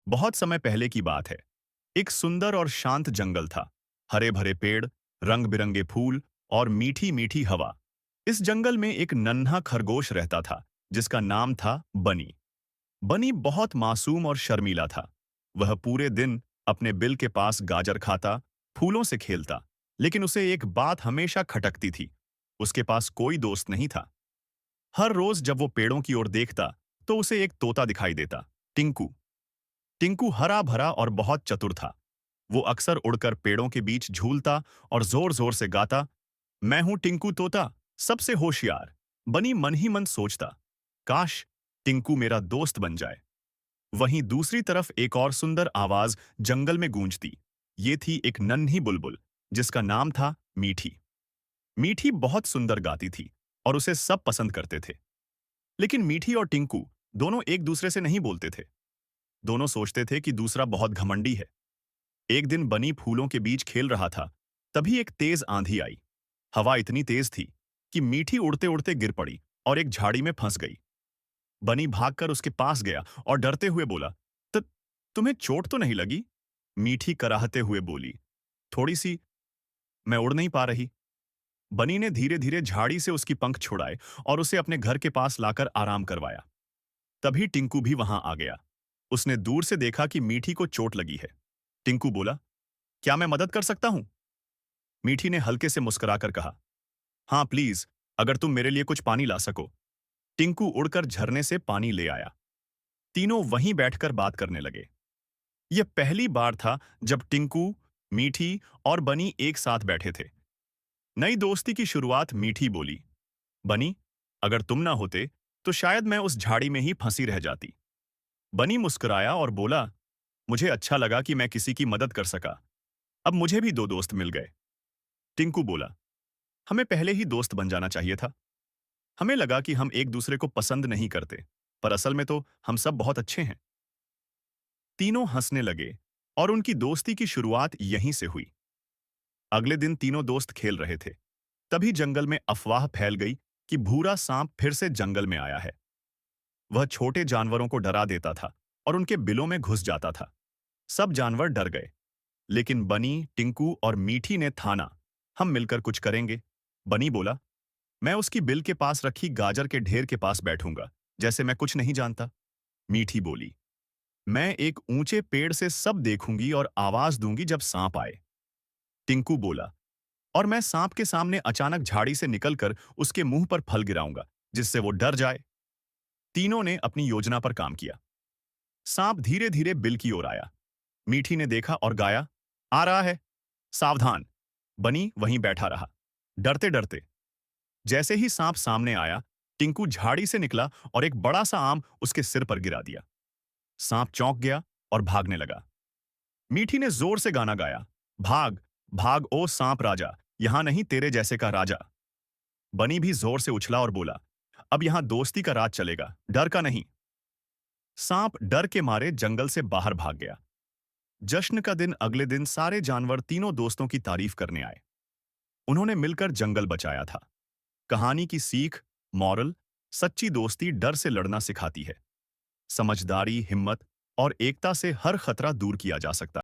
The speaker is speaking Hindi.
बहुत समय पहले की बात है। एक सुंदर और शांत जंगल था। हरे भरे पेड़, रंग बिरंगे फूल और मीठी मीठी हवा। इस जंगल में एक नन्हा खरगोश रहता था, जिसका नाम था बनी। बनी बहुत मासूम और शर्मीला था। वह पूरे दिन अपने बिल के पास गाजर खाता, फूलों से खेलता। लेकिन उसे एक बात हमेशा खटकती थी। उसके पास कोई दोस्त नहीं था। हर रोज जब वो पेड़ों की ओर देखता, तो उसे एक तोता दिखाई देता, टिंकू। टिंकू हरा भरा और बहुत चतुर था। वो अक्सर उड़कर पेड़ों के बीच झूलता और जोर जोर से गाता, मैं हूं टिंकू तोता, सबसे होशियार। बनी मन ही मन सोचता, काश टिंकू मेरा दोस्त बन जाए। वहीं दूसरी तरफ एक और सुंदर आवाज जंगल में गूंजती। ये थी एक नन्ही बुलबुल, जिसका नाम था मीठी। मीठी बहुत सुंदर गाती थी और उसे सब पसंद करते थे। लेकिन मीठी और टिंकू दोनों एक दूसरे से नहीं बोलते थे। दोनों सोचते थे कि दूसरा बहुत घमंडी है। एक दिन बनी फूलों के बीच खेल रहा था। तभी एक तेज आंधी आई। हवा इतनी तेज थी कि मीठी उड़ते उड़ते गिर पड़ी और एक झाड़ी में फंस गई। बनी भागकर उसके पास गया और डरते हुए बोला, "त तुम्हें चोट तो नहीं लगी?" मीठी कराहते हुए बोली, "थोड़ी सी, मैं उड़ नहीं पा रही।" बनी ने धीरे धीरे झाड़ी से उसकी पंख छुड़ाए और उसे अपने घर के पास लाकर आराम करवाया। तभी टिंकू भी वहां आ गया। उसने दूर से देखा कि मीठी को चोट लगी है। टिंकू बोला, क्या मैं मदद कर सकता हूं? मीठी ने हल्के से मुस्कुराकर कहा, हाँ प्लीज, अगर तुम मेरे लिए कुछ पानी ला सको। टिंकू उड़कर झरने से पानी ले आया। तीनों वहीं बैठकर बात करने लगे। यह पहली बार था जब टिंकू, मीठी और बनी एक साथ बैठे थे। नई दोस्ती की शुरुआत मीठी बोली, बनी, अगर तुम ना होते तो शायद मैं उस झाड़ी में ही फंसी रह जाती। बनी मुस्कुराया और बोला, मुझे अच्छा लगा कि मैं किसी की मदद कर सका। अब मुझे भी दो दोस्त मिल गए। टिंकू बोला, हमें पहले ही दोस्त बन जाना चाहिए था। हमें लगा कि हम एक दूसरे को पसंद नहीं करते, पर असल में तो हम सब बहुत अच्छे हैं। तीनों हंसने लगे और उनकी दोस्ती की शुरुआत यहीं से हुई। अगले दिन तीनों दोस्त खेल रहे थे। तभी जंगल में अफवाह फैल गई कि भूरा सांप फिर से जंगल में आया है। वह छोटे जानवरों को डरा देता था और उनके बिलों में घुस जाता था। सब जानवर डर गए, लेकिन बनी, टिंकू और मीठी ने ठाना, हम मिलकर कुछ करेंगे। बनी बोला, मैं उसकी बिल के पास रखी गाजर के ढेर के पास बैठूंगा, जैसे मैं कुछ नहीं जानता। मीठी बोली, मैं एक ऊंचे पेड़ से सब देखूंगी और आवाज दूंगी जब सांप आए। टिंकू बोला, और मैं सांप के सामने अचानक झाड़ी से निकलकर उसके मुंह पर फल गिराऊंगा, जिससे वो डर जाए। तीनों ने अपनी योजना पर काम किया। सांप धीरे धीरे बिल की ओर आया। मीठी ने देखा और गाया, आ रहा है, सावधान। बनी वहीं बैठा रहा, डरते डरते। जैसे ही सांप सामने आया, टिंकू झाड़ी से निकला और एक बड़ा सा आम उसके सिर पर गिरा दिया। सांप चौंक गया और भागने लगा। मीठी ने जोर से गाना गाया, भाग, भाग ओ सांप राजा, यहां नहीं तेरे जैसे का राजा। बनी भी जोर से उछला और बोला, अब यहां दोस्ती का राज चलेगा, डर का नहीं। सांप डर के मारे जंगल से बाहर भाग गया। जश्न का दिन अगले दिन सारे जानवर तीनों दोस्तों की तारीफ करने आए। उन्होंने मिलकर जंगल बचाया था। कहानी की सीख, मॉरल, सच्ची दोस्ती डर से लड़ना सिखाती है। समझदारी, हिम्मत और एकता से हर खतरा दूर किया जा सकता है।